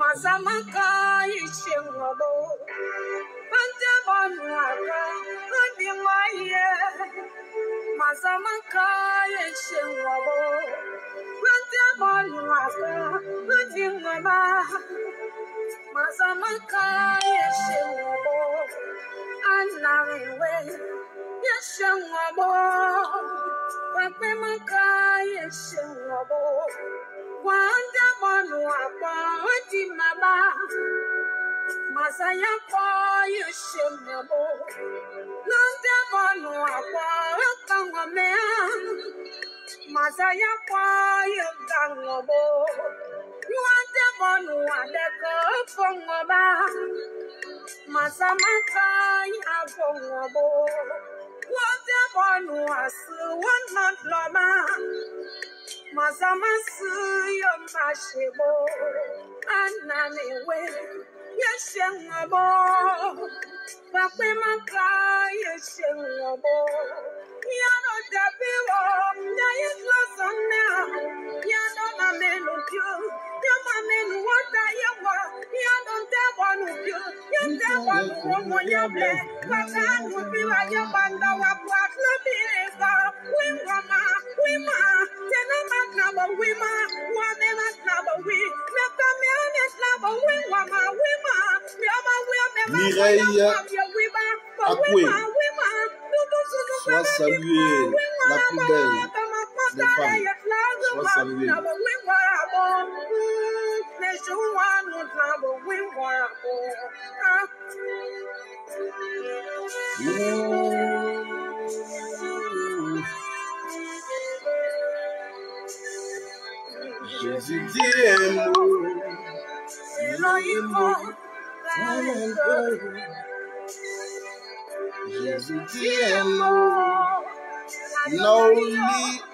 Mazamaka Yishimabo, Pantabanuaka, Undimaye, Mazamaka Yishimabo, Pantabanuaka, Undimaba, Mazamaka Yishimabo, Annawe, Yishimabo, Papemaka Yishimabo. Wanda Manuapa, Dimaba, Masaya Yeshimabo, Nanda Manuapa, Kangamea, Masaya Yangabo, Wanda Manualeka, Fongaba, Masamaka Yabongabo, Wanda Manuasu, one month loma. Mazamasu yomashebo ananewe yeshengabo papemaka yeshengabo yano dabiwo yayizlosonna yano mamenu pyo yamamenu wota yawa yano debonu pyo yandebonu womo yable wakanu biwa yabanda wapwatlo biwa wimama Mireille Akoué, sois saluée, la plus belle des femmes, sois saluée. Jésus dit un mot, Jésus dit un mot,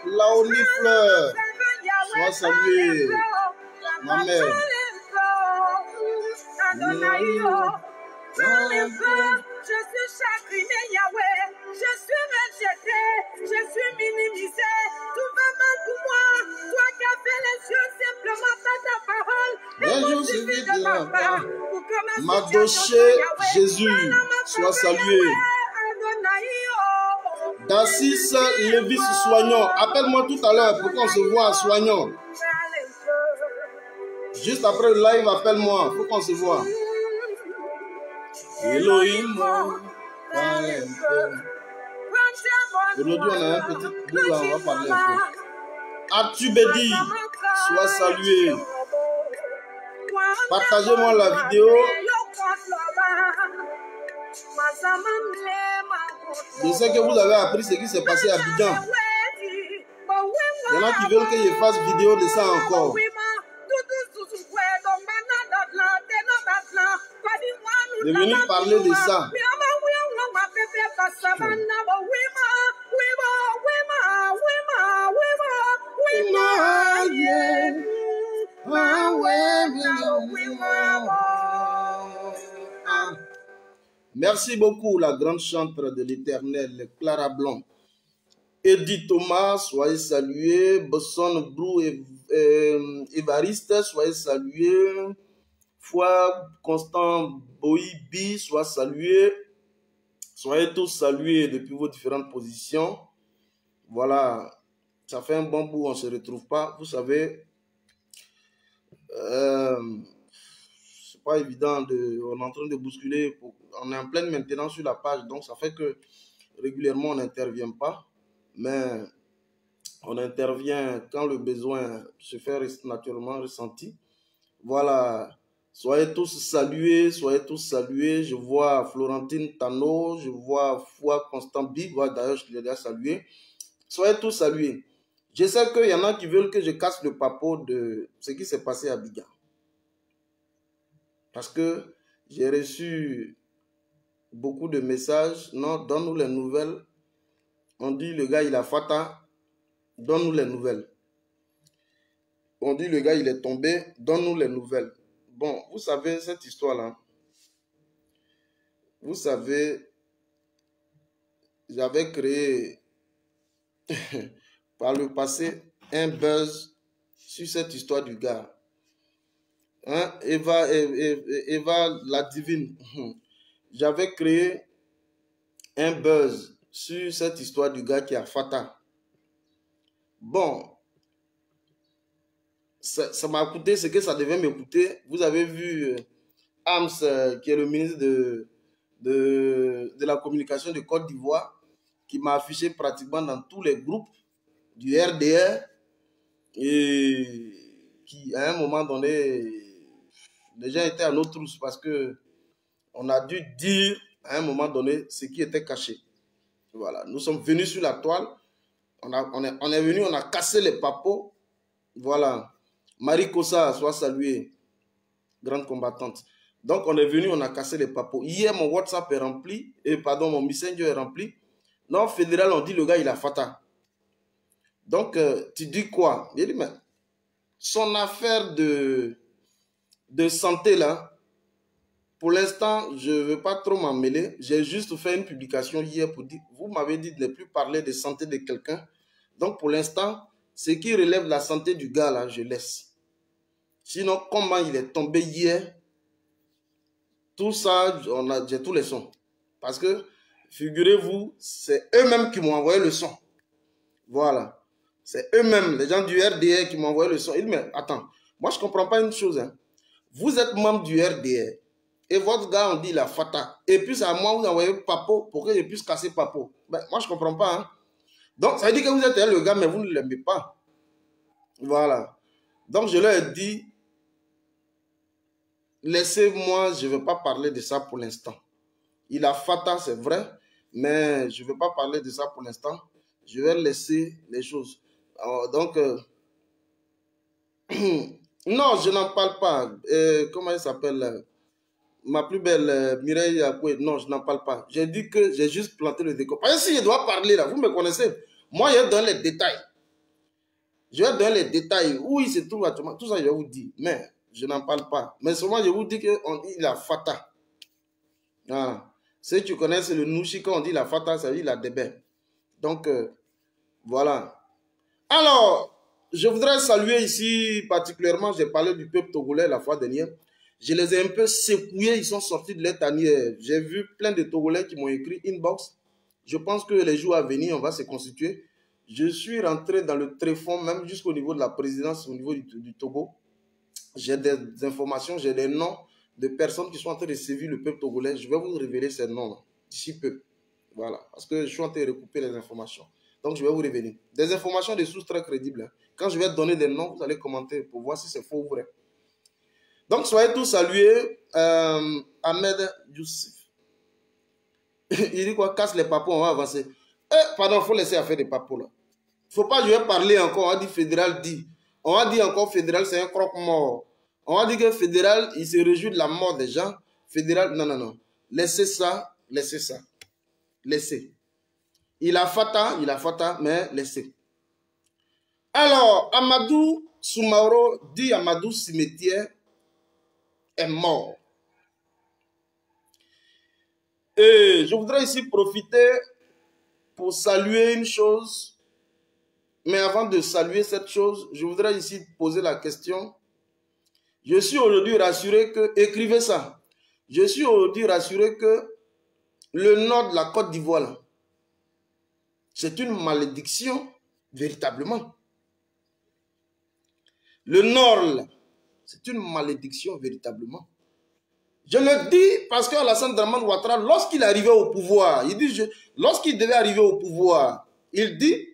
Laoli Fleur, sois saluée, ma mère. Je suis chagriné, Yahweh, je suis rejeté, je suis minimisé, tout va mal pour moi, toi qui as fait les yeux simplement par ta parole, et mon suffit de ma part, pour que ma Madoché Jésus, sois salué. Dassis Lévis Soignant, appelle-moi tout à l'heure pour qu'on se voit Soignant. Juste après le live, appelle-moi, faut qu'on se voit. Elohim, parle un peu. Aujourd'hui, on a un petit bout là, on va parler un peu. Atubedi, sois salué. Partagez-moi la vidéo. Je sais que vous avez appris ce qui s'est passé à Abidjan. Il y en a qui veulent que je fasse vidéo de ça encore. De venir parler de ça. Merci beaucoup, la grande chantre de l'Éternel, Clara Blanc. Edith Thomas, soyez salués. Bosson Brou et Évariste, soyez salués. Foi Constant Boibi, soyez salués. Soyez tous salués depuis vos différentes positions. Voilà, ça fait un bon bout, on ne se retrouve pas. Vous savez, c'est pas évident, on est en train de bousculer. On est en pleine maintenance sur la page, donc ça fait que régulièrement on n'intervient pas. Mais on intervient quand le besoin se fait naturellement ressenti. Voilà. Soyez tous salués, soyez tous salués. Je vois Florentine Tano, je vois Foi Constant Big, d'ailleurs je l'ai déjà salué. Soyez tous salués. Je sais qu'il y en a qui veulent que je casse le papeau de ce qui s'est passé à Abidjan. Parce que j'ai reçu beaucoup de messages. Non, donne-nous les nouvelles. On dit le gars il a fata, donne-nous les nouvelles. On dit le gars il est tombé, donne-nous les nouvelles. Bon, vous savez cette histoire-là. Vous savez, j'avais créé par le passé un buzz sur cette histoire du gars. hein, Eva la divine, j'avais créé un buzz sur cette histoire du gars qui a Fata. Bon, ça m'a coûté ce que ça devait me coûter. Vous avez vu Ams, qui est le ministre de la communication de Côte d'Ivoire, qui m'a affiché pratiquement dans tous les groupes du RDR et qui, à un moment donné, les gens étaient à nos trousses parce que on a dû dire à un moment donné ce qui était caché. Voilà, nous sommes venus sur la toile, on est venu, on a cassé les papeaux. Voilà, Marie Kossa, soit saluée, grande combattante. Donc on est venu, on a cassé les papeaux. Hier, mon WhatsApp est rempli, pardon, mon Messenger est rempli. Non, fédéral, on dit le gars, il a Fata. Donc, tu dis quoi? Il dit, mais son affaire de santé, là, pour l'instant, je ne veux pas trop m'en mêler. J'ai juste fait une publication hier pour dire, vous m'avez dit de ne plus parler de santé de quelqu'un. Donc, pour l'instant, ce qui relève la santé du gars, là, je laisse. Sinon, comment il est tombé hier, tout ça, j'ai tous les sons. Parce que, figurez-vous, c'est eux-mêmes qui m'ont envoyé le son. Voilà. C'est eux-mêmes, les gens du RDR qui m'ont envoyé le son. Ils disent, mais attends, moi je ne comprends pas une chose. Hein. Vous êtes membre du RDR et votre gars, on dit la Fata. Et puis c'est à moi, vous envoyez Papo pour que je puisse casser Papo. Ben, moi je ne comprends pas. Hein. Donc ça veut dire que vous êtes le gars, mais vous ne l'aimez pas. Voilà. Donc je leur ai dit, laissez-moi, je ne vais pas parler de ça pour l'instant. Il a Fata, c'est vrai, mais je ne vais pas parler de ça pour l'instant. Je vais laisser les choses. Alors, donc, non, je n'en parle pas. Comment elle s'appelle? Ma plus belle Mireille Akoué. Non, je n'en parle pas. J'ai dit que j'ai juste planté le décor. Parce que si je dois parler là, vous me connaissez. Moi, je donne les détails. Je vais donner les détails. Où il se trouve actuellement. Tout ça, je vais vous dire. Mais je n'en parle pas. Mais seulement, je vous dis qu'il a Fata. Voilà. Si tu connais, c'est le Nouchi. Quand on dit la Fata, ça veut dire la débère. Donc, voilà. Alors, je voudrais saluer ici particulièrement, j'ai parlé du peuple togolais la fois dernière. Je les ai un peu secoués, ils sont sortis de leur tanière. J'ai vu plein de Togolais qui m'ont écrit inbox. Je pense que les jours à venir, on va se constituer. Je suis rentré dans le tréfonds, même jusqu'au niveau de la présidence, au niveau du Togo. J'ai des informations, j'ai des noms de personnes qui sont en train de sévir le peuple togolais. Je vais vous révéler ces noms d'ici peu. Voilà, parce que je suis en train de recouper les informations. Donc, je vais vous révéler. Des informations de sources très crédibles. Quand je vais donner des noms, vous allez commenter pour voir si c'est faux ou vrai. Donc, soyez tous salués. Ahmed Youssef. Il dit quoi? Casse les papos, on va avancer. Pardon, il faut laisser affaire des papos là. Il ne faut pas, je vais parler encore. On va dire fédéral dit. On va dire encore fédéral, c'est un croque-mort. On va dire que fédéral, il se réjouit de la mort des gens. Fédéral, non, non, non. Laissez ça, laissez ça. Laissez. Il a Fata, mais laissez. Alors, Amadou Soumaoro dit Amadou Cimetière est mort. Et je voudrais ici profiter pour saluer une chose. Mais avant de saluer cette chose, je voudrais ici poser la question. Je suis aujourd'hui rassuré que, écrivez ça, je suis aujourd'hui rassuré que le nord de la Côte d'Ivoire, c'est une malédiction, véritablement. Le nord, c'est une malédiction, véritablement. Je le dis parce que Alassane Dramane Ouattara, lorsqu'il arrivait au pouvoir, il dit, lorsqu'il devait arriver au pouvoir, il dit,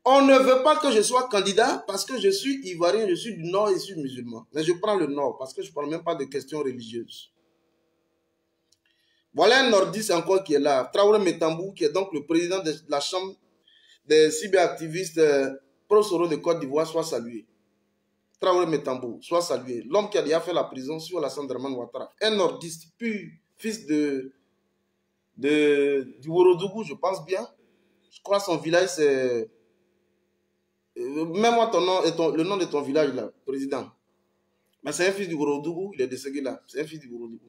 on ne veut pas que je sois candidat parce que je suis ivoirien, je suis du nord et je suis musulman. Mais je prends le nord parce que je ne parle même pas de questions religieuses. Voilà un nordiste encore qui est là, Traoré Metambou, qui est donc le président de la chambre des cyberactivistes pro-Soro de Côte d'Ivoire, soit salué. Traoré Metambou, soit salué. L'homme qui a déjà fait la prison sur Alassane Dramane Ouattara. Un nordiste pur, fils du Worodougou, je pense bien. Je crois que son village, c'est... Même moi, ton nom le nom de ton village, là, président. Mais c'est un fils du Worodougou, il est décédé là. C'est un fils du Worodougou.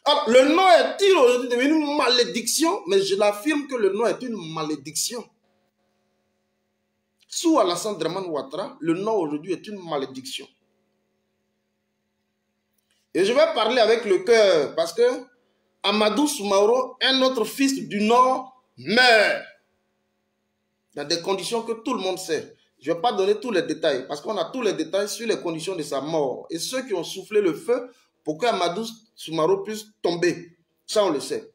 Alors, le nom est-il aujourd'hui devenu une malédiction? Mais je l'affirme que le nom est une malédiction. Sous Alassane Dramane Ouattara, le nom aujourd'hui est une malédiction. Et je vais parler avec le cœur parce que Amadou Soumaoro, un autre fils du Nord, meurt dans des conditions que tout le monde sait. Je ne vais pas donner tous les détails parce qu'on a tous les détails sur les conditions de sa mort et ceux qui ont soufflé le feu pour qu'Amadou Soumaoro puisse tomber. Ça, on le sait.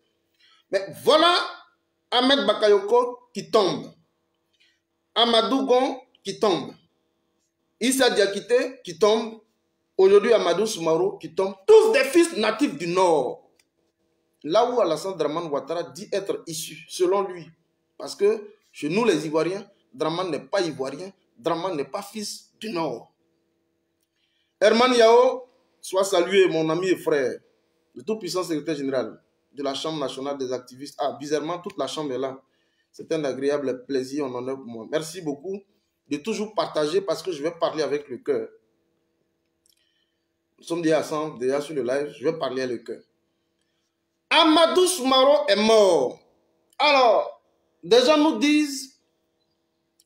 Mais voilà Ahmed Bakayoko qui tombe. Amadou Gon qui tombe. Issa Diakité qui tombe. Aujourd'hui, Amadou Soumaoro qui tombe. Tous des fils natifs du Nord. Là où Alassane Dramane Ouattara dit être issu, selon lui. Parce que chez nous, les Ivoiriens, Dramane n'est pas Ivoirien. Dramane n'est pas fils du Nord. Herman Yao, sois salué, mon ami et frère, le tout-puissant secrétaire général de la Chambre nationale des activistes. Ah, bizarrement, toute la Chambre est là. C'est un agréable plaisir, en honneur pour moi. Merci beaucoup de toujours partager parce que je vais parler avec le cœur. Nous sommes déjà ensemble, déjà sur le live, je vais parler avec le cœur. Amadou Soumaoro est mort. Alors, des gens nous disent,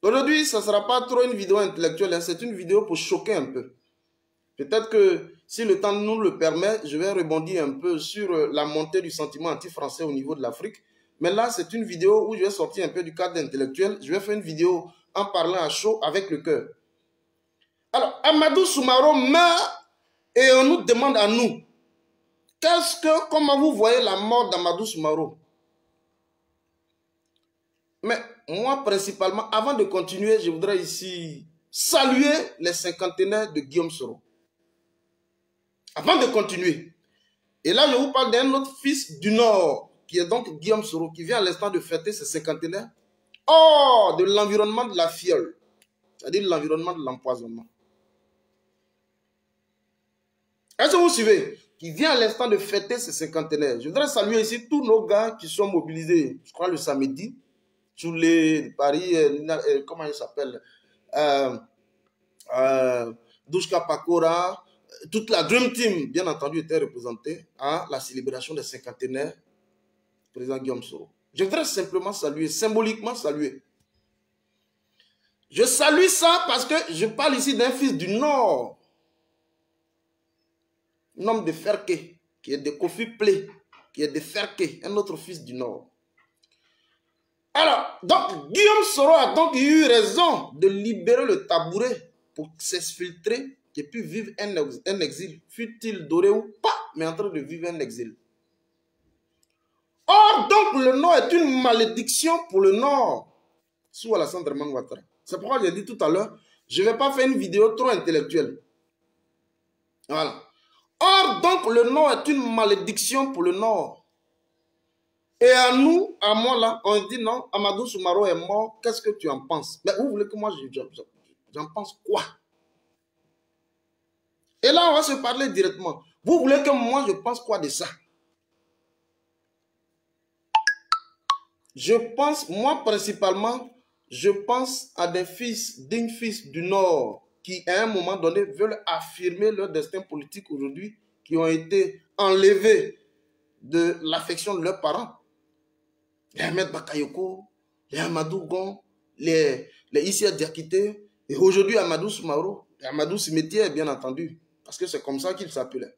aujourd'hui, ça ne sera pas trop une vidéo intellectuelle, hein, c'est une vidéo pour choquer un peu. Peut-être que si le temps nous le permet, je vais rebondir un peu sur la montée du sentiment anti-français au niveau de l'Afrique. Mais là, c'est une vidéo où je vais sortir un peu du cadre intellectuel. Je vais faire une vidéo en parlant à chaud avec le cœur. Alors, Amadou Soumaoro meurt et on nous demande à nous, comment vous voyez la mort d'Amadou Soumaoro? Mais moi, principalement, avant de continuer, je voudrais ici saluer les cinquantenaires de Guillaume Soro. Avant de continuer, et là, je vous parle d'un autre fils du Nord, qui est donc Guillaume Soro, qui vient à l'instant de fêter ses cinquantenaires, hors de l'environnement de la fiole, c'est-à-dire l'environnement de l'empoisonnement. Est-ce que vous suivez? Qui vient à l'instant de fêter ses cinquantenaires. Je voudrais saluer ici tous nos gars qui sont mobilisés, je crois le samedi, sur les Paris, comment il s'appelle, Douchka Pakora, toute la Dream Team, bien entendu, était représentée à la célébration des cinquantenaires du président Guillaume Soro. Je voudrais simplement saluer, symboliquement saluer. Je salue ça parce que je parle ici d'un fils du Nord, un homme de Ferké, qui est de Kofi Plé, qui est de Ferké, un autre fils du Nord. Alors, donc, Guillaume Soro a donc eu raison de libérer le tabouret pour s'exfiltrer et puis vivre un exil, fut-il doré ou pas, mais en train de vivre un exil. Or, donc, le Nord est une malédiction pour le Nord, sous Alassane Dramane Ouattara. C'est pourquoi j'ai dit tout à l'heure, je ne vais pas faire une vidéo trop intellectuelle. Voilà. Or, donc, le Nord est une malédiction pour le Nord. Et à nous, à moi là, on dit non, Amadou Soumaoro est mort, qu'est-ce que tu en penses? Mais vous voulez que moi, j'en pense quoi? Et là, on va se parler directement. Vous voulez que moi, je pense quoi de ça? Je pense, moi principalement, je pense à des fils, dignes fils du Nord, qui à un moment donné veulent affirmer leur destin politique aujourd'hui, qui ont été enlevés de l'affection de leurs parents. Les Ahmed Bakayoko, les Amadou Gon, les Issa Diakité, et aujourd'hui Amadou Soumaoro, et Amadou Cimetière, bien entendu, parce que c'est comme ça qu'il s'appelait.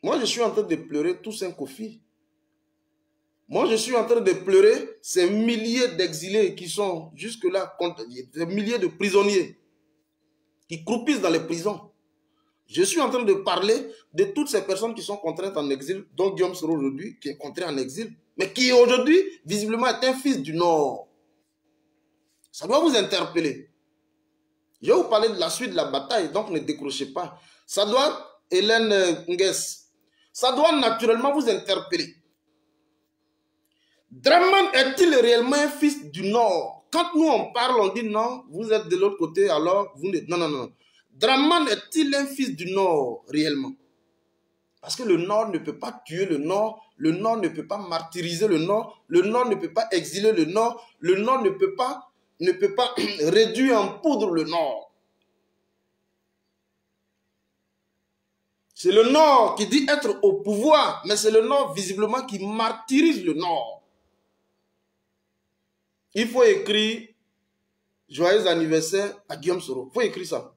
Moi, je suis en train de pleurer tous un Kofi. Moi, je suis en train de pleurer ces milliers d'exilés qui sont jusque-là, des milliers de prisonniers qui croupissent dans les prisons. Je suis en train de parler de toutes ces personnes qui sont contraintes en exil, dont Guillaume Soro aujourd'hui, qui est contraint en exil, mais qui aujourd'hui, visiblement, est un fils du Nord. Ça doit vous interpeller. Je vais vous parler de la suite de la bataille, donc ne décrochez pas. Ça doit, Hélène Nguès, ça doit naturellement vous interpeller. Dramane est-il réellement un fils du Nord? Quand nous on parle, on dit non, vous êtes de l'autre côté, alors vous n'êtes... Non, non, non. Dramane est-il un fils du Nord réellement? Parce que le Nord ne peut pas tuer le Nord ne peut pas martyriser le Nord ne peut pas exiler le Nord ne peut pas réduire en poudre le Nord. C'est le Nord qui dit être au pouvoir, mais c'est le Nord visiblement qui martyrise le Nord. Il faut écrire joyeux anniversaire à Guillaume Soro. Il faut écrire ça.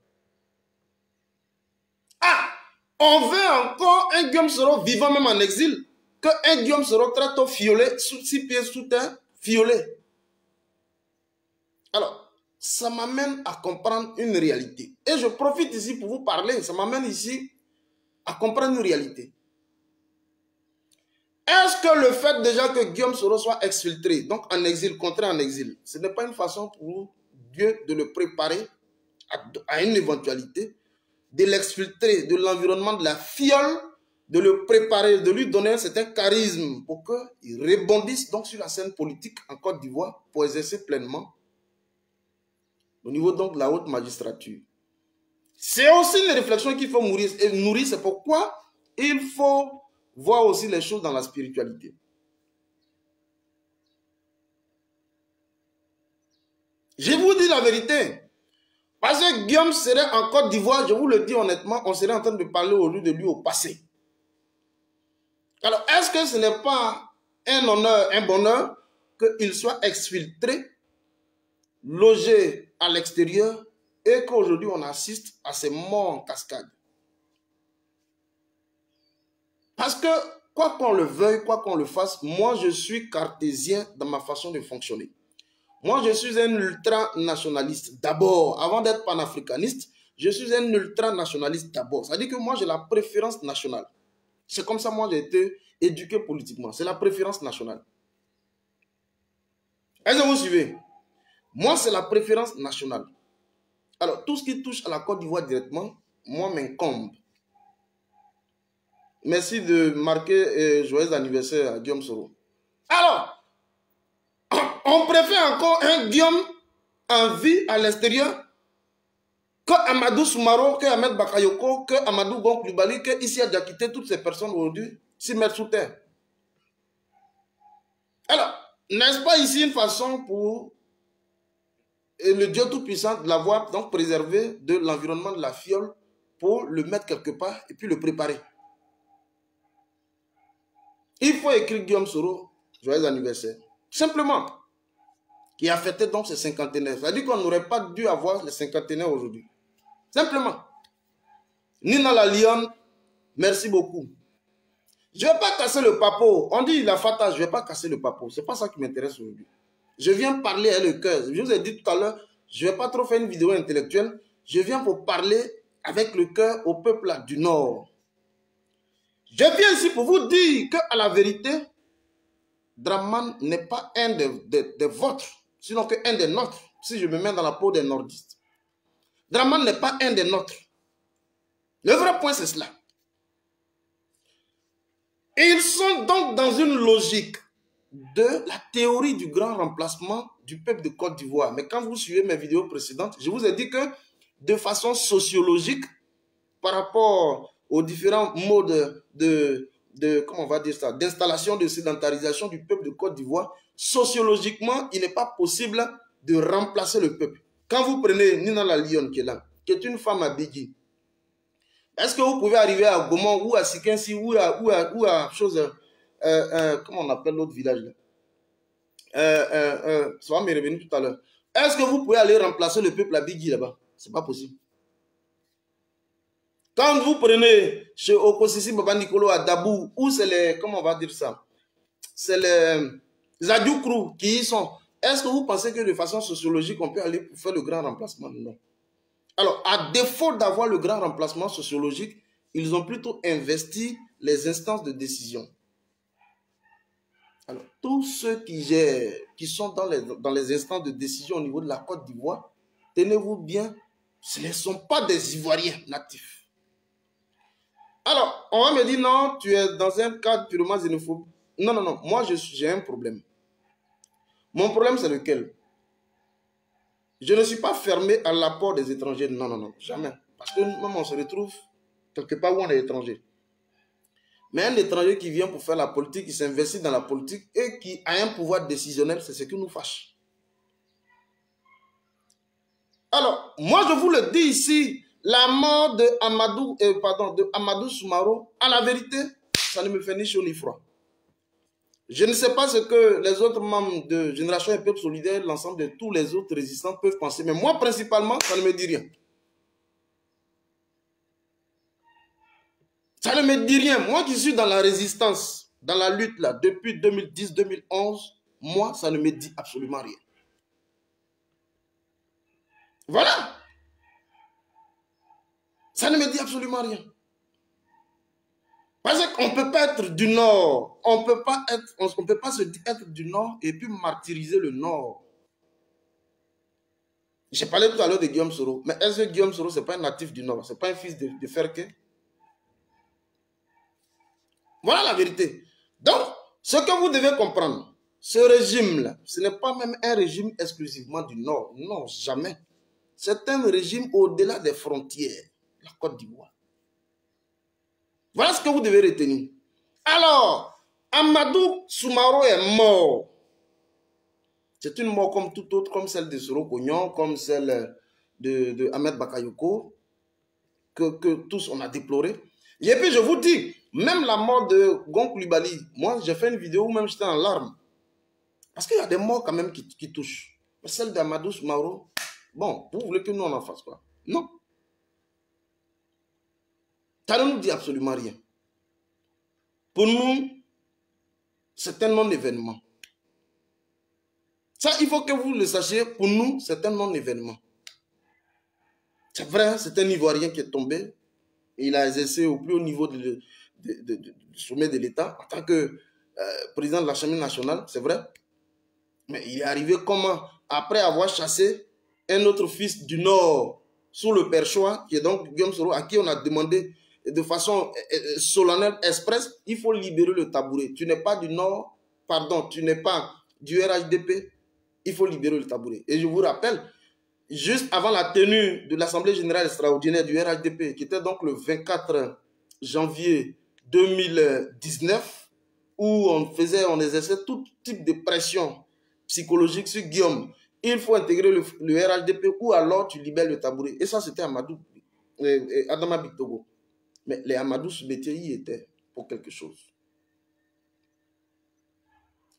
On veut encore un Guillaume Soro vivant même en exil, qu'un Guillaume Soro très tôt fiolé, 6 pieds sous terre, fiolé. Alors, ça m'amène à comprendre une réalité. Et je profite ici pour vous parler, ça m'amène ici à comprendre une réalité. Est-ce que le fait déjà que Guillaume Soro soit exfiltré, donc en exil, contraint en exil, ce n'est pas une façon pour Dieu de le préparer à une éventualité, de l'exfiltrer de l'environnement de la fiole, de le préparer, de lui donner un certain charisme pour qu'il rebondisse donc sur la scène politique en Côte d'Ivoire pour exercer pleinement au niveau donc de la haute magistrature. C'est aussi une réflexion qu'il faut nourrir, c'est pourquoi il faut voir aussi les choses dans la spiritualité. Je vous dis la vérité. Parce que Guillaume serait en Côte d'Ivoire, je vous le dis honnêtement, on serait en train de parler au lieu de lui au passé. Alors, est-ce que ce n'est pas un honneur, un bonheur qu'il soit exfiltré, logé à l'extérieur et qu'aujourd'hui on assiste à ces morts en cascade? Parce que, quoi qu'on le veuille, quoi qu'on le fasse, moi je suis cartésien dans ma façon de fonctionner. Moi je suis un ultranationaliste d'abord. Avant d'être panafricaniste, je suis un ultranationaliste d'abord. C'est-à-dire que moi j'ai la préférence nationale. C'est comme ça moi j'ai été éduqué politiquement. C'est la préférence nationale. Est-ce que vous suivez? Moi c'est la préférence nationale. Alors tout ce qui touche à la Côte d'Ivoire directement, moi m'incombe. Merci de marquer joyeux anniversaire à Guillaume Soro. Alors, on préfère encore un Guillaume en vie à l'extérieur que Amadou Soumaro, que Ahmed Bakayoko, que Amadou Gon Coulibaly, que Issa Diakité, toutes ces personnes aujourd'hui s'y mettent sous terre. Alors, n'est-ce pas ici une façon pour le Dieu Tout-Puissant de l'avoir donc préservé de l'environnement de la fiole pour le mettre quelque part et puis le préparer? Il faut écrire Guillaume Soro, joyeux anniversaire. Simplement. Qui a fêté donc ses cinquantenaires. Ça veut dire qu'on n'aurait pas dû avoir les cinquantenaires aujourd'hui. Simplement. Nina la Lyon, merci beaucoup. Je ne vais pas casser le papo. On dit la fata, je ne vais pas casser le papo. Ce n'est pas ça qui m'intéresse aujourd'hui. Je viens parler avec le cœur. Je vous ai dit tout à l'heure, je ne vais pas trop faire une vidéo intellectuelle. Je viens pour parler avec le cœur au peuple du Nord. Je viens ici pour vous dire qu'à la vérité, Dramane n'est pas un des vôtres, sinon qu'un des nôtres, si je me mets dans la peau des nordistes. Dramane n'est pas un des nôtres. Le vrai point, c'est cela. Et ils sont donc dans une logique de la théorie du grand remplacement du peuple de Côte d'Ivoire. Mais quand vous suivez mes vidéos précédentes, je vous ai dit que de façon sociologique, par rapport aux différents modes comment on va dire ça, d'installation, de sédentarisation du peuple de Côte d'Ivoire, sociologiquement, il n'est pas possible de remplacer le peuple. Quand vous prenez Nina la Lyon qui est là, qui est une femme à Bigui, est-ce que vous pouvez arriver à Gaumont ou à Sikensi ou à chose, comment on appelle l'autre village là? Ça va me revenir tout à l'heure. Est-ce que vous pouvez aller remplacer le peuple à Bigui là-bas? C'est pas possible. Quand vous prenez chez Okosisi Baba Nicolo à Dabou, où c'est les, comment on va dire ça, c'est les Zadoukrou qui y sont. Est-ce que vous pensez que de façon sociologique, on peut aller pour faire le grand remplacement? Non. Alors, à défaut d'avoir le grand remplacement sociologique, ils ont plutôt investi les instances de décision. Alors, tous ceux qui gèrent, qui sont dans les instances de décision au niveau de la Côte d'Ivoire, tenez-vous bien, ce ne sont pas des Ivoiriens natifs. Alors, on va me dire, non, tu es dans un cadre purement xénophobe. Non, non, non, moi j'ai un problème. Mon problème, c'est lequel? Je ne suis pas fermé à l'apport des étrangers. Non, non, non, jamais. Parce que nous, on se retrouve quelque part où on est étranger. Mais un étranger qui vient pour faire la politique, qui s'investit dans la politique et qui a un pouvoir décisionnel, c'est ce qui nous fâche. Alors, moi, je vous le dis ici, la mort de Amadou Soumaro, à la vérité, ça ne me fait ni chaud ni froid. Je ne sais pas ce que les autres membres de Génération et Peuple Solidaire, l'ensemble de tous les autres résistants peuvent penser. Mais moi, principalement, ça ne me dit rien. Ça ne me dit rien. Moi qui suis dans la résistance, dans la lutte là, depuis 2010-2011, moi, ça ne me dit absolument rien. Voilà. Ça ne me dit absolument rien. Parce qu'on ne peut pas être du Nord. On ne peut pas se dire être du Nord et puis martyriser le Nord. J'ai parlé tout à l'heure de Guillaume Soro. Mais est-ce que Guillaume Soro, ce n'est pas un natif du Nord? Ce n'est pas un fils de Ferke? Voilà la vérité. Donc, ce que vous devez comprendre, ce régime-là, ce n'est pas même un régime exclusivement du Nord. Non, jamais. C'est un régime au-delà des frontières. La Côte d'Ivoire. Voilà ce que vous devez retenir. Alors, Amadou Soumaro est mort. C'est une mort comme toute autre, comme celle de Soro Kognon, comme celle de Ahmed Bakayoko, que tous on a déploré. Et puis je vous dis, même la mort de Gon Coulibaly, moi j'ai fait une vidéo où même j'étais en larmes. Parce qu'il y a des morts quand même qui touchent. Mais celle d'Amadou Soumaro, bon, vous voulez que nous on en fasse quoi? Non. Ça ne nous dit absolument rien. Pour nous, c'est un non-événement. Ça, il faut que vous le sachiez, pour nous, c'est un non-événement. C'est vrai, c'est un Ivoirien qui est tombé. Et il a exercé au plus haut niveau du sommet de l'État en tant que président de l'Assemblée nationale, c'est vrai. Mais il est arrivé comment? Après avoir chassé un autre fils du Nord sous le perchoir, qui est donc Guillaume Soro, à qui on a demandé de façon solennelle, express, il faut libérer le tabouret. Tu n'es pas du Nord, pardon, tu n'es pas du RHDP, il faut libérer le tabouret. Et je vous rappelle, juste avant la tenue de l'Assemblée générale extraordinaire du RHDP, qui était donc le 24 janvier 2019, où on exerçait tout type de pression psychologique sur Guillaume. Il faut intégrer le RHDP ou alors tu libères le tabouret. Et ça, c'était Adama Bictogo. Mais les Amadou Soumetier y étaient pour quelque chose.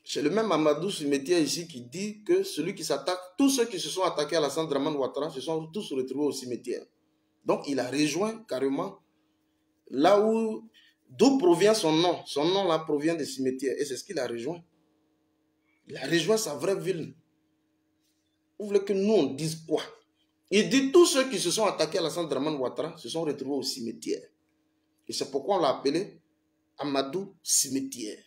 C'est le même Amadou Soumetier ici qui dit que celui qui s'attaque, tous ceux qui se sont attaqués à la Alassane Dramane Ouattara se sont tous retrouvés au cimetière. Donc il a rejoint carrément là d'où provient son nom. Son nom là provient des cimetières et c'est ce qu'il a rejoint. Il a rejoint sa vraie ville. Vous voulez que nous on dise quoi? Il dit tous ceux qui se sont attaqués à la Alassane Dramane Ouattara se sont retrouvés au cimetière. Et c'est pourquoi on l'a appelé Amadou Cimetière.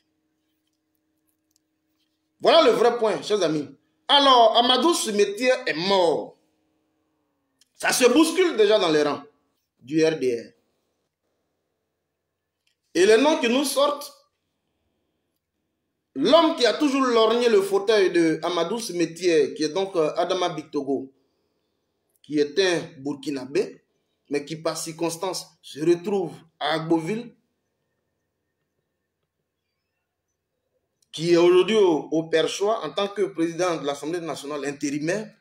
Voilà le vrai point, chers amis. Alors, Amadou Cimetière est mort. Ça se bouscule déjà dans les rangs du RDR. Et les noms qui nous sortent, l'homme qui a toujours lorgné le fauteuil de Amadou Cimetière, qui est donc Adama Bictogo, qui est un Burkinabé, mais qui par circonstance se retrouve à Agboville, qui est aujourd'hui au perchoir en tant que président de l'Assemblée nationale intérimaire,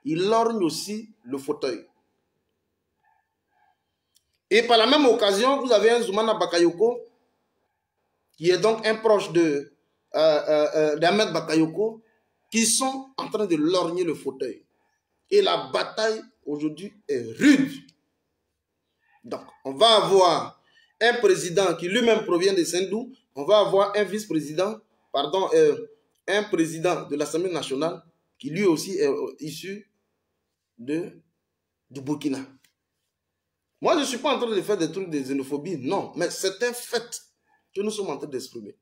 il lorgne aussi le fauteuil. Et par la même occasion, vous avez un Zoumana Bakayoko, qui est donc un proche d'Ahmed Bakayoko, qui sont en train de lorgner le fauteuil. Et la bataille aujourd'hui est rude. Donc, on va avoir un président qui lui-même provient de Sendou, on va avoir un vice-président, pardon, un président de l'Assemblée nationale qui lui aussi est issu du Burkina. Moi, je ne suis pas en train de faire des trucs de xénophobie, non, mais c'est un fait que nous sommes en train d'exprimer.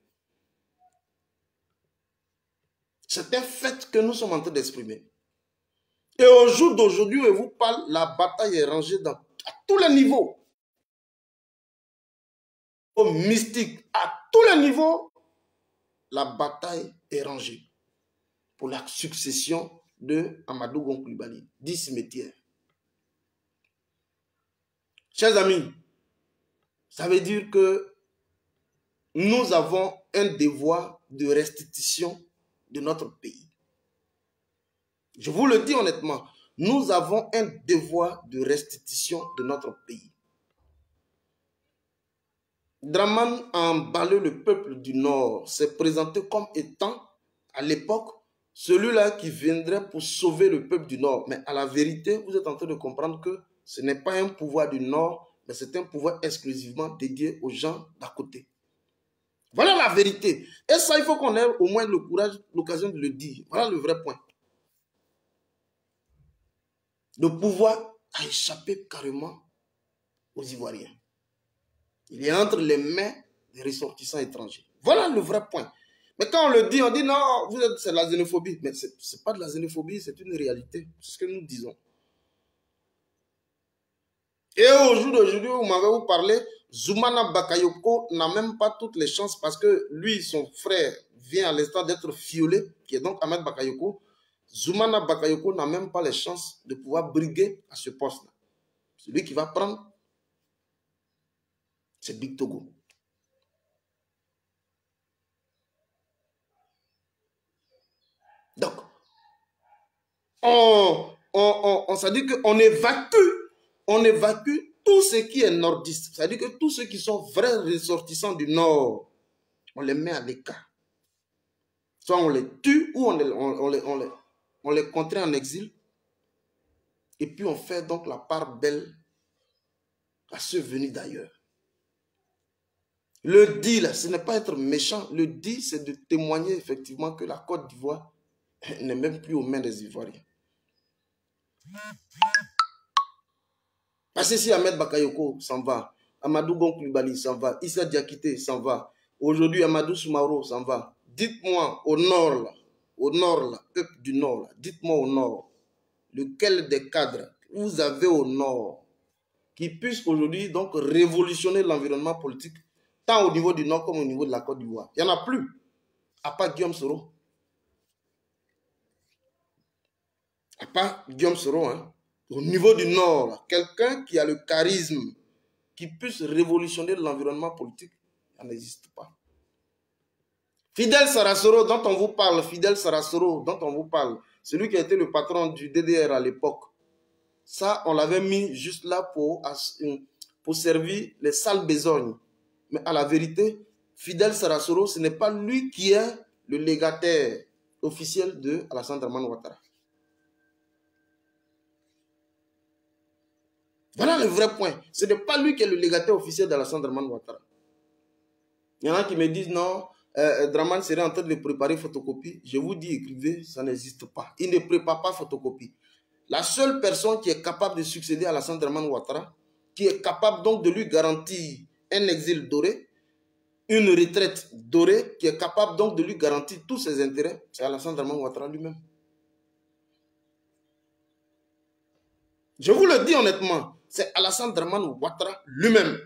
C'est un fait que nous sommes en train d'exprimer. Et au jour d'aujourd'hui, je vous parle, la bataille est rangée à tous les niveaux. Au mystique, à tous les niveaux, la bataille est rangée pour la succession de Amadou Gon Coulibaly, dit cimetière. Chers amis, ça veut dire que nous avons un devoir de restitution de notre pays. Je vous le dis honnêtement, nous avons un devoir de restitution de notre pays. Dramane a emballé le peuple du Nord, s'est présenté comme étant, à l'époque, celui-là qui viendrait pour sauver le peuple du Nord. Mais à la vérité, vous êtes en train de comprendre que ce n'est pas un pouvoir du Nord, mais c'est un pouvoir exclusivement dédié aux gens d'à côté. Voilà la vérité. Et ça, il faut qu'on ait au moins le courage, l'occasion de le dire. Voilà le vrai point. Le pouvoir a échappé carrément aux Ivoiriens. Il est entre les mains des ressortissants étrangers. Voilà le vrai point. Mais quand on le dit, on dit non, c'est de la xénophobie. Mais ce n'est pas de la xénophobie, c'est une réalité. C'est ce que nous disons. Et au jour d'aujourd'hui, vous m'avez parlé, Zoumana Bakayoko n'a même pas toutes les chances parce que lui, son frère, vient à l'instant d'être violé, qui est donc Ahmed Bakayoko. Zoumana Bakayoko n'a même pas les chances de pouvoir briguer à ce poste-là. Celui qui va prendre, c'est Big Togo. Donc, ça dit qu'on évacue tout ce qui est nordiste. Ça dit que tous ceux qui sont vrais ressortissants du nord, on les met à l'écart. Soit on les tue ou on les contraint en exil. Et puis on fait donc la part belle à ceux venus d'ailleurs. Le dit là, ce n'est pas être méchant. Le dit, c'est de témoigner effectivement que la Côte d'Ivoire n'est même plus aux mains des Ivoiriens. Parce que si Ahmed Bakayoko s'en va, Amadou Gon Coulibaly s'en va, Issa Diakité s'en va, aujourd'hui Amadou Soumaoro s'en va, dites-moi au nord là, peuple du nord là, dites-moi au nord, lequel des cadres vous avez au nord qui puisse aujourd'hui donc révolutionner l'environnement politique, tant au niveau du nord comme au niveau de la Côte d'Ivoire. Il n'y en a plus, à part Guillaume Soro. À part Guillaume Soro, hein. Au niveau du nord, quelqu'un qui a le charisme, qui puisse révolutionner l'environnement politique, ça n'existe pas. Fidel Sarasoro, dont on vous parle, Fidel Sarasoro, dont on vous parle, celui qui a été le patron du DDR à l'époque, ça, on l'avait mis juste là pour servir les sales besognes. Mais à la vérité, Fidel Sarasoro, ce n'est pas lui qui est le légataire officiel de Alassane Dramane Ouattara. Voilà le vrai point. Ce n'est pas lui qui est le légataire officiel d'Alassane Dramane Ouattara. Il y en a qui me disent non, Dramane serait en train de préparer photocopie. Je vous dis, écrivez, ça n'existe pas. Il ne prépare pas photocopie. La seule personne qui est capable de succéder à Alassane Dramane Ouattara, qui est capable donc de lui garantir un exil doré, une retraite dorée, qui est capable donc de lui garantir tous ses intérêts, c'est Alassane Dramane Ouattara lui-même. Je vous le dis honnêtement, c'est Alassane Dramane Ouattara lui-même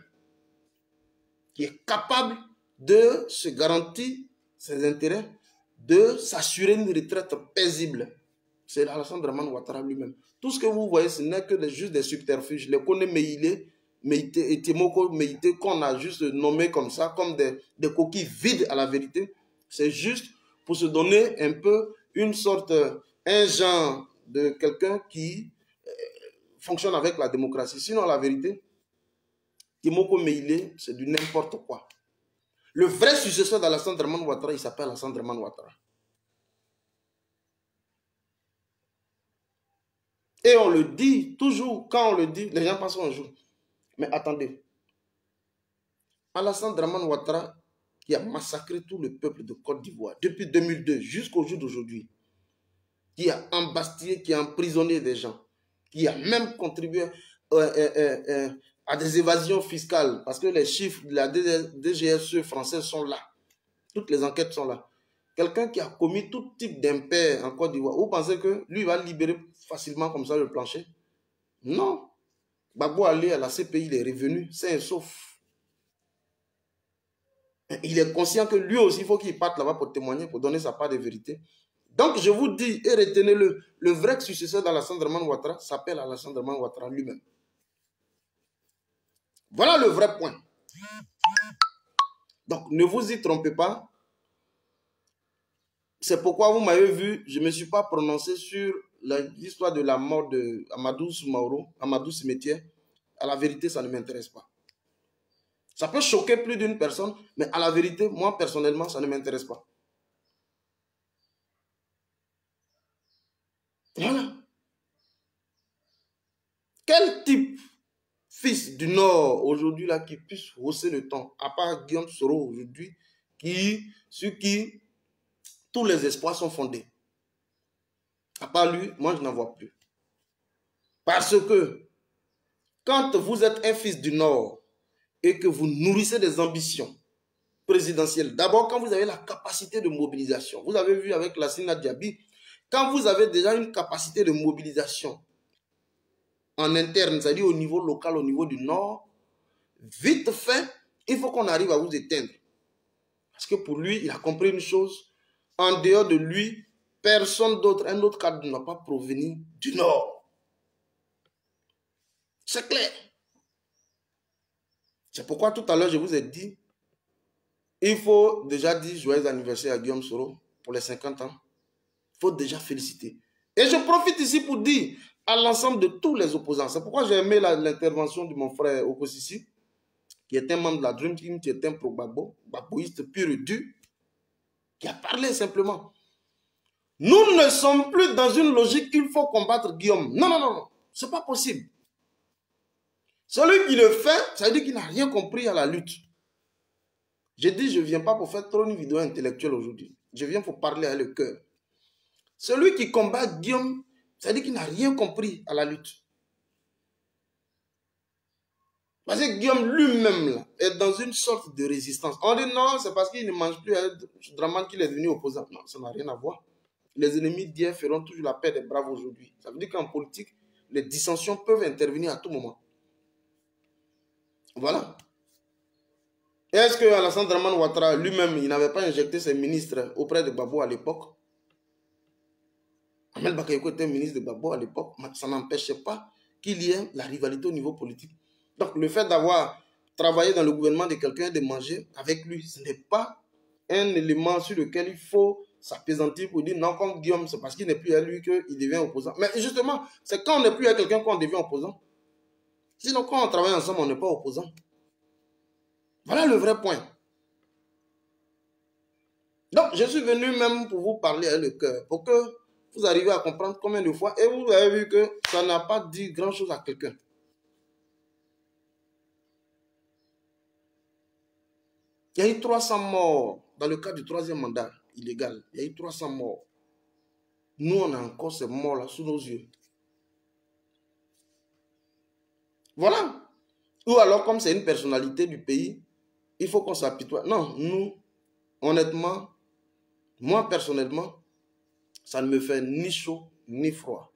qui est capable de se garantir ses intérêts, de s'assurer une retraite paisible. C'est Alassane Dramane Ouattara lui-même. Tout ce que vous voyez, ce n'est que juste des subterfuges. Les Kone Meïlé, Meïté et Timoko Meïté, qu'on a juste nommé comme ça, comme des coquilles vides à la vérité. C'est juste pour se donner un peu une sorte, un genre de quelqu'un qui fonctionne avec la démocratie. Sinon, la vérité, Timoko Meïlé, c'est du n'importe quoi. Le vrai successeur d'Alassane Dramane Ouattara, il s'appelle Alassane Dramane Ouattara. Et on le dit toujours, quand on le dit, les gens pensent un jour. Mais attendez, Alassane Dramane Ouattara, qui a massacré tout le peuple de Côte d'Ivoire depuis 2002 jusqu'au jour d'aujourd'hui, qui a embastillé, qui a emprisonné des gens, qui a même contribué à des évasions fiscales, parce que les chiffres de la DGSE française sont là. Toutes les enquêtes sont là. Quelqu'un qui a commis tout type d'impair en Côte d'Ivoire, vous pensez que lui va libérer facilement comme ça le plancher? Non. Gbagbo Ali à la CPI, il est revenu, c'est un sauf. Il est conscient que lui aussi, il faut qu'il parte là-bas pour témoigner, pour donner sa part de vérité. Donc, je vous dis, et retenez-le, le vrai successeur d'Alassane Dramane Ouattara s'appelle Alassane Dramane Ouattara lui-même. Voilà le vrai point. Donc, ne vous y trompez pas. C'est pourquoi vous m'avez vu, je ne me suis pas prononcé sur l'histoire de la mort de Amadou Soumaoro, Amadou Cimetière. À la vérité, ça ne m'intéresse pas. Ça peut choquer plus d'une personne, mais à la vérité, moi, personnellement, ça ne m'intéresse pas. Voilà. Quel type, fils fils du Nord aujourd'hui là qui puisse hausser le ton, à part Guillaume Soro aujourd'hui, sur qui tous les espoirs sont fondés. À part lui, moi je n'en vois plus. Parce que quand vous êtes un fils du Nord et que vous nourrissez des ambitions présidentielles, d'abord quand vous avez la capacité de mobilisation, vous avez vu avec Lassina Diaby, quand vous avez déjà une capacité de mobilisation en interne, c'est-à-dire au niveau local, au niveau du Nord, vite fait, il faut qu'on arrive à vous éteindre. Parce que pour lui, il a compris une chose, en dehors de lui, personne d'autre, un autre cadre ne va pas provenir du Nord. C'est clair. C'est pourquoi tout à l'heure, je vous ai dit, il faut déjà dire joyeux anniversaire à Guillaume Soro pour les 50 ans. Il faut déjà féliciter. Et je profite ici pour dire à l'ensemble de tous les opposants, c'est pourquoi j'ai aimé l'intervention de mon frère Okosisi, qui est un membre de la Dream Team, qui est un pro-Gbagbo, baboïste pur et dur, qui a parlé simplement. Nous ne sommes plus dans une logique qu'il faut combattre Guillaume. Non, non, non, non. Ce n'est pas possible. Celui qui le fait, ça veut dire qu'il n'a rien compris à la lutte. J'ai dit, je ne viens pas pour faire trop une vidéo intellectuelle aujourd'hui. Je viens pour parler avec le cœur. Celui qui combat Guillaume, ça veut dire qu'il n'a rien compris à la lutte. Parce que Guillaume lui-même est dans une sorte de résistance. On dit non, c'est parce qu'il ne mange plus à Draman qu'il est devenu opposant. Non, ça n'a rien à voir. Les ennemis d'hier feront toujours la paix des braves aujourd'hui. Ça veut dire qu'en politique, les dissensions peuvent intervenir à tout moment. Voilà. Est-ce que Alassane Dramane Ouattara lui-même, il n'avait pas injecté ses ministres auprès de Gbagbo à l'époque? Ahmed Bakayoko était ministre de Gbagbo à l'époque, mais ça n'empêchait pas qu'il y ait la rivalité au niveau politique. Donc le fait d'avoir travaillé dans le gouvernement de quelqu'un, de manger avec lui, ce n'est pas un élément sur lequel il faut s'apaisantir pour dire non, comme Guillaume, c'est parce qu'il n'est plus à lui qu'il devient opposant. Mais justement, c'est quand on n'est plus à quelqu'un qu'on devient opposant. Sinon, quand on travaille ensemble, on n'est pas opposant. Voilà le vrai point. Donc, je suis venu même pour vous parler avec le cœur, pour que vous arriviez à comprendre combien de fois, et vous avez vu que ça n'a pas dit grand-chose à quelqu'un. Il y a eu 300 morts dans le cadre du 3e mandat illégal. Il y a eu 300 morts. Nous, on a encore ces morts-là sous nos yeux. Voilà. Ou alors, comme c'est une personnalité du pays, il faut qu'on s'apitoie. Non, nous, honnêtement, moi personnellement, ça ne me fait ni chaud ni froid.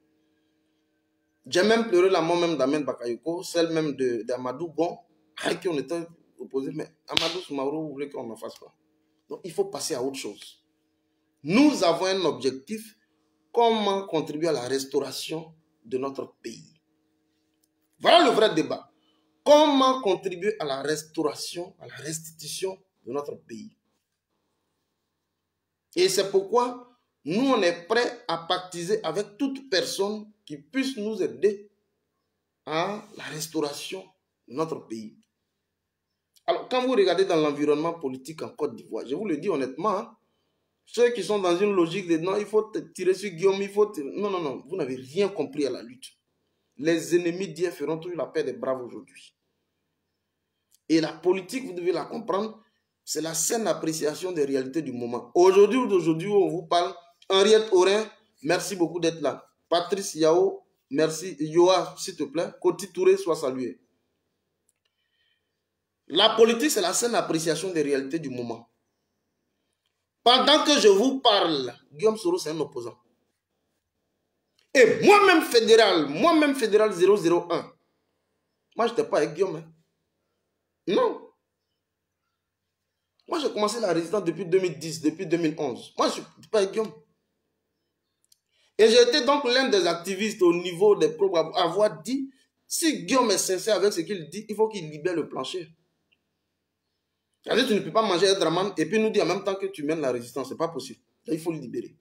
J'ai même pleuré la mort même d'Ahmed Bakayoko, celle même d'Amadou Bon, avec qui on était opposés. Mais Amadou Soumaoro voulait qu'on n'en fasse pas. Donc, il faut passer à autre chose. Nous avons un objectif, comment contribuer à la restauration de notre pays. Voilà le vrai débat. Comment contribuer à la restauration, à la restitution de notre pays. Et c'est pourquoi nous, on est prêts à pactiser avec toute personne qui puisse nous aider à la restauration de notre pays. Alors, quand vous regardez dans l'environnement politique en Côte d'Ivoire, je vous le dis honnêtement, hein, ceux qui sont dans une logique de non, il faut tirer sur Guillaume, il faut tirer... Non, non, non, vous n'avez rien compris à la lutte. Les ennemis d'hier feront toujours la paix des braves aujourd'hui. Et la politique, vous devez la comprendre, c'est la saine appréciation des réalités du moment. Aujourd'hui, on vous parle, Henriette Aurin, merci beaucoup d'être là. Patrice Yao, merci. Yoa, s'il te plaît. Koti Touré, soit salué. La politique, c'est la saine appréciation des réalités du moment. Pendant que je vous parle, Guillaume Soro, c'est un opposant. Et moi-même fédéral 001, moi, je n'étais pas avec Guillaume. Hein. Non. Moi, j'ai commencé la résistance depuis 2010, depuis 2011. Moi, je ne suis pas avec Guillaume. Et j'ai été donc l'un des activistes au niveau des pro à avoir dit, si Guillaume est sincère avec ce qu'il dit, il faut qu'il libère le plancher. C'est-à-dire que tu ne peux pas manger un Draman et puis nous dire en même temps que tu mènes la résistance. Ce n'est pas possible. Il faut le libérer.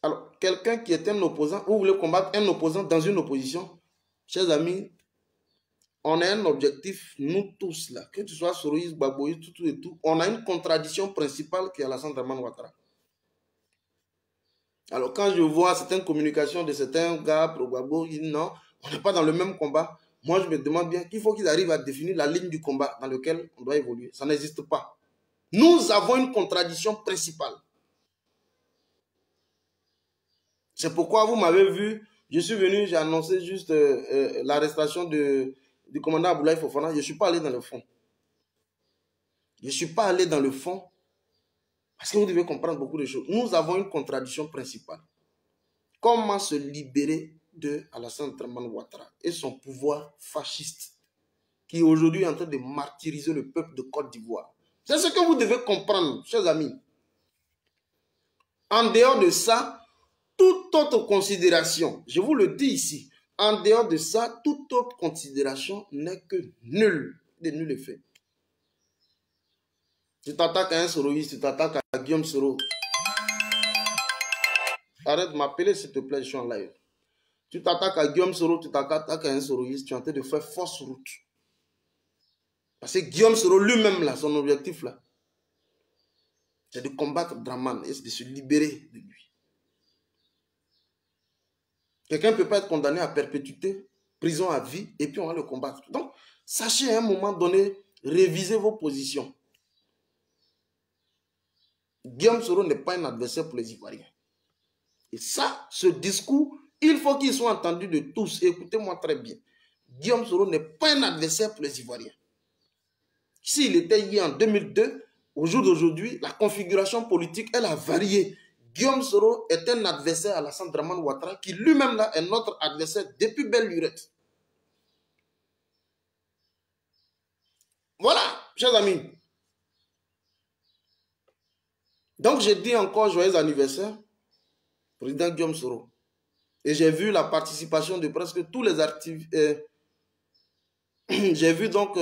Alors, quelqu'un qui est un opposant, vous voulez combattre un opposant dans une opposition, chers amis, on a un objectif, nous tous là, que tu sois Soroïs, Baboïs, tout et tout, on a une contradiction principale qui est Alassane Dramane Ouattara. Alors, quand je vois certaines communications de certains gars pro-Gbagbo, ils disent non, on n'est pas dans le même combat. Moi, je me demande bien qu'il faut qu'ils arrivent à définir la ligne du combat dans laquelle on doit évoluer. Ça n'existe pas. Nous avons une contradiction principale. C'est pourquoi vous m'avez vu, je suis venu, j'ai annoncé juste l'arrestation du commandant Aboulaye Fofana. Je ne suis pas allé dans le fond. Je ne suis pas allé dans le fond parce que vous devez comprendre beaucoup de choses. Nous avons une contradiction principale. Comment se libérer de Alassane Dramane Ouattara et son pouvoir fasciste qui aujourd'hui est en train de martyriser le peuple de Côte d'Ivoire? C'est ce que vous devez comprendre, chers amis. En dehors de ça, toute autre considération, je vous le dis ici, en dehors de ça, toute autre considération n'est que nulle, de nul effet. Tu t'attaques à un soroïste, tu t'attaques à Guillaume Soro. Arrête de m'appeler s'il te plaît, je suis en live. Tu t'attaques à Guillaume Soro, tu t'attaques à un soroïste, tu es en train de faire fausse route. Parce que Guillaume Soro lui-même, là, son objectif, là, c'est de combattre Dramane et de se libérer de lui. Quelqu'un ne peut pas être condamné à perpétuité, prison à vie, et puis on va le combattre. Donc, sachez à un moment donné, révisez vos positions. Guillaume Soro n'est pas un adversaire pour les Ivoiriens. Et ça, ce discours, il faut qu'il soit entendu de tous. Écoutez-moi très bien. Guillaume Soro n'est pas un adversaire pour les Ivoiriens. S'il était hier en 2002, au jour d'aujourd'hui, la configuration politique, elle a varié. Guillaume Soro est un adversaire à Alassane Dramane Ouattara qui lui-même là est notre adversaire depuis belle lurette. Voilà, chers amis. Donc, j'ai dit encore joyeux anniversaire, président Guillaume Soro. Et j'ai vu la participation de presque tous les actifs. J'ai vu donc...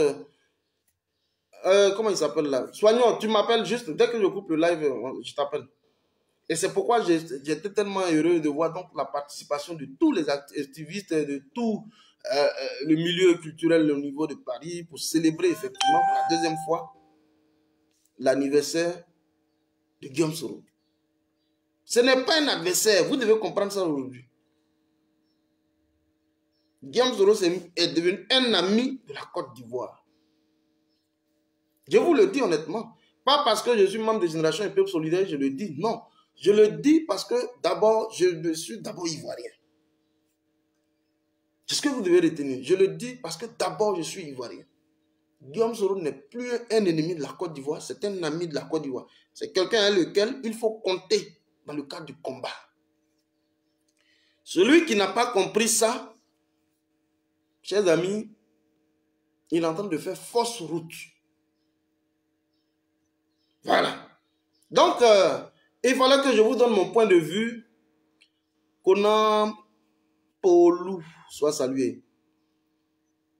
comment il s'appelle là? Soignant, tu m'appelles juste, dès que je coupe le live, je t'appelle. Et c'est pourquoi j'étais tellement heureux de voir donc la participation de tous les activistes, de tout le milieu culturel au niveau de Paris pour célébrer effectivement pour la deuxième fois l'anniversaire de Guillaume Soro. Ce n'est pas un adversaire, vous devez comprendre ça aujourd'hui. Guillaume Soro est devenu un ami de la Côte d'Ivoire. Je vous le dis honnêtement. Pas parce que je suis membre de Génération et Peuple Solidaire, je le dis, non. Je le dis parce que d'abord, je suis d'abord ivoirien. C'est ce que vous devez retenir. Je le dis parce que d'abord, je suis ivoirien. Guillaume Soro n'est plus un ennemi de la Côte d'Ivoire, c'est un ami de la Côte d'Ivoire. C'est quelqu'un avec lequel il faut compter dans le cadre du combat. Celui qui n'a pas compris ça, chers amis, il est en train de faire fausse route. Voilà. Donc, il fallait que je vous donne mon point de vue. Conan Paulou soit salué.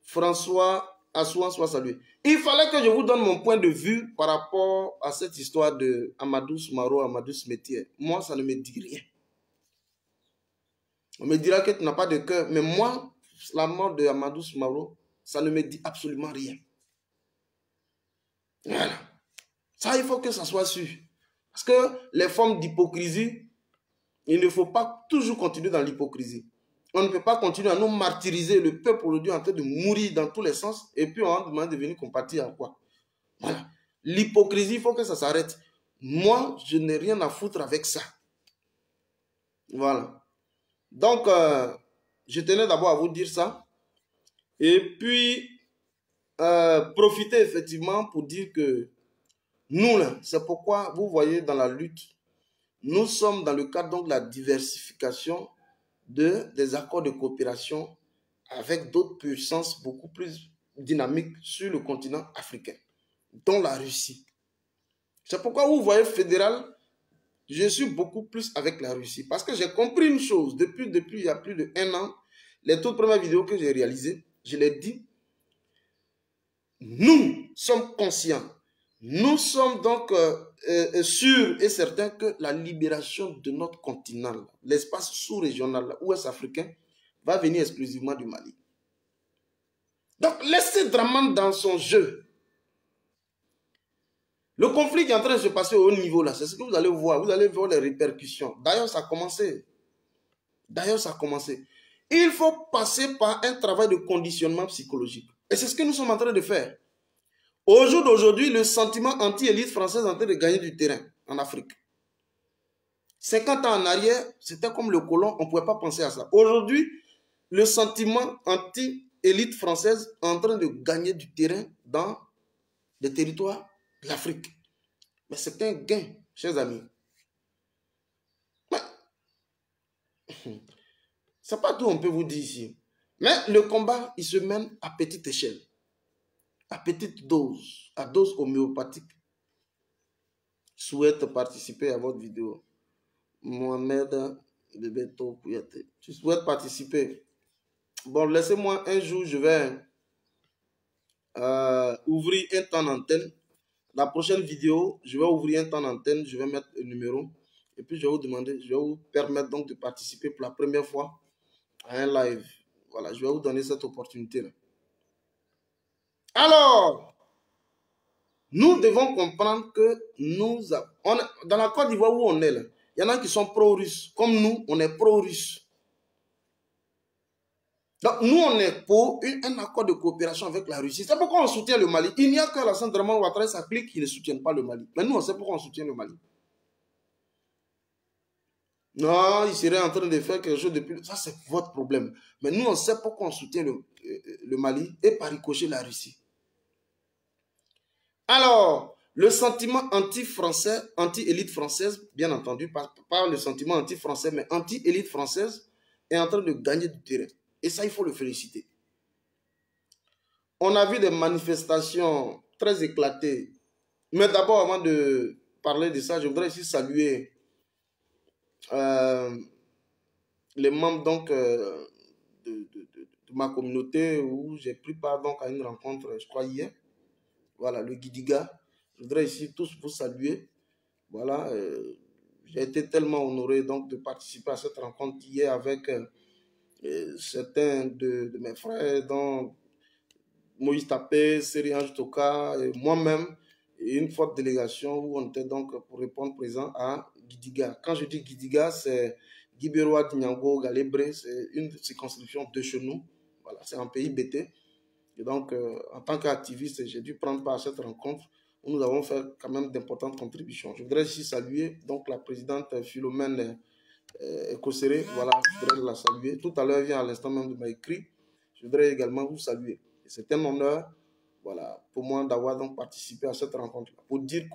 François Assouan soit salué. Il fallait que je vous donne mon point de vue par rapport à cette histoire de Amadou Soumaro, Amadou Smetier. Moi, ça ne me dit rien. On me dira que tu n'as pas de cœur. Mais moi, la mort de Amadou Soumaro, ça ne me dit absolument rien. Voilà. Ça, il faut que ça soit sûr. Parce que les formes d'hypocrisie, il ne faut pas toujours continuer dans l'hypocrisie. On ne peut pas continuer à nous martyriser. Le peuple aujourd'hui est en train de mourir dans tous les sens. Et puis on demande de venir compatir à quoi? Voilà. L'hypocrisie, il faut que ça s'arrête. Moi, je n'ai rien à foutre avec ça. Voilà. Donc, je tenais d'abord à vous dire ça. Et puis, profiter effectivement pour dire que nous, là, c'est pourquoi vous voyez dans la lutte, nous sommes dans le cadre donc de la diversification des accords de coopération avec d'autres puissances beaucoup plus dynamiques sur le continent africain, dont la Russie. C'est pourquoi vous voyez fédéral, je suis beaucoup plus avec la Russie. Parce que j'ai compris une chose, depuis il y a plus d'1 an, les toutes premières vidéos que j'ai réalisées, je l'ai dit, nous sommes conscients. Nous sommes donc sûrs et certains que la libération de notre continent, l'espace sous-régional, ouest africain, va venir exclusivement du Mali. Donc, laissez Dramane dans son jeu. Le conflit qui est en train de se passer au haut niveau, là, c'est ce que vous allez voir. Vous allez voir les répercussions. D'ailleurs, ça a commencé. Il faut passer par un travail de conditionnement psychologique. Et c'est ce que nous sommes en train de faire. Au jour d'aujourd'hui, le sentiment anti-élite française est en train de gagner du terrain en Afrique. 50 ans en arrière, c'était comme le colon, on ne pouvait pas penser à ça. Aujourd'hui, le sentiment anti-élite française est en train de gagner du terrain dans les territoires de l'Afrique. Mais c'est un gain, chers amis. C'est pas tout on peut vous dire ici. Mais le combat, il se mène à petite échelle, à petite dose, à dose homéopathique. Je souhaite participer à votre vidéo. Mohamed Bebeto Kouyaté. Je souhaite participer. Bon, laissez-moi un jour, je vais ouvrir un temps d'antenne. La prochaine vidéo, je vais ouvrir un temps d'antenne, je vais mettre le numéro. Et puis, je vais vous demander, je vais vous permettre donc de participer pour la première fois à un live. Voilà, je vais vous donner cette opportunité-là. Alors, nous devons comprendre que dans la Côte d'Ivoire où on est là, il y en a qui sont pro-russes. Comme nous, on est pro-russes. Donc, nous, on est pour un accord de coopération avec la Russie. C'est pourquoi on soutient le Mali. Il n'y a que la Centre-Draman Ouattara, ça clique qui ne soutiennent pas le Mali. Mais nous, on sait pourquoi on soutient le Mali. Non, il serait en train de faire quelque chose de plus... Ça, c'est votre problème. Mais nous, on sait pourquoi on soutient le Mali et par ricochet la Russie. Alors, le sentiment anti-français, anti-élite française, bien entendu, pas le sentiment anti-français, mais anti-élite française, est en train de gagner du terrain. Et ça, il faut le féliciter. On a vu des manifestations très éclatées. Mais d'abord, avant de parler de ça, je voudrais ici saluer les membres donc, de ma communauté où j'ai pris part donc, à une rencontre, je crois, hier. Voilà, le Gidiga. Je voudrais ici tous vous saluer. Voilà, j'ai été tellement honoré donc, de participer à cette rencontre hier avec certains de mes frères, dont Moïse Tapé, Seri Ange Toka, et moi-même, et une forte délégation où on était donc pour répondre présent à Gidiga. Quand je dis Gidiga, c'est Guibéroa, Dinyango, Galébré, c'est une circonscription de chez nous. Voilà, c'est un pays BT. Et donc, en tant qu'activiste, j'ai dû prendre part à cette rencontre où nous avons fait quand même d'importantes contributions. Je voudrais ici saluer donc la présidente Philomène Ekosere. Voilà, je voudrais la saluer. Tout à l'heure, elle vient à l'instant même de m'a écrit. Je voudrais également vous saluer. C'est un honneur, voilà, pour moi d'avoir donc participé à cette rencontre. Pour dire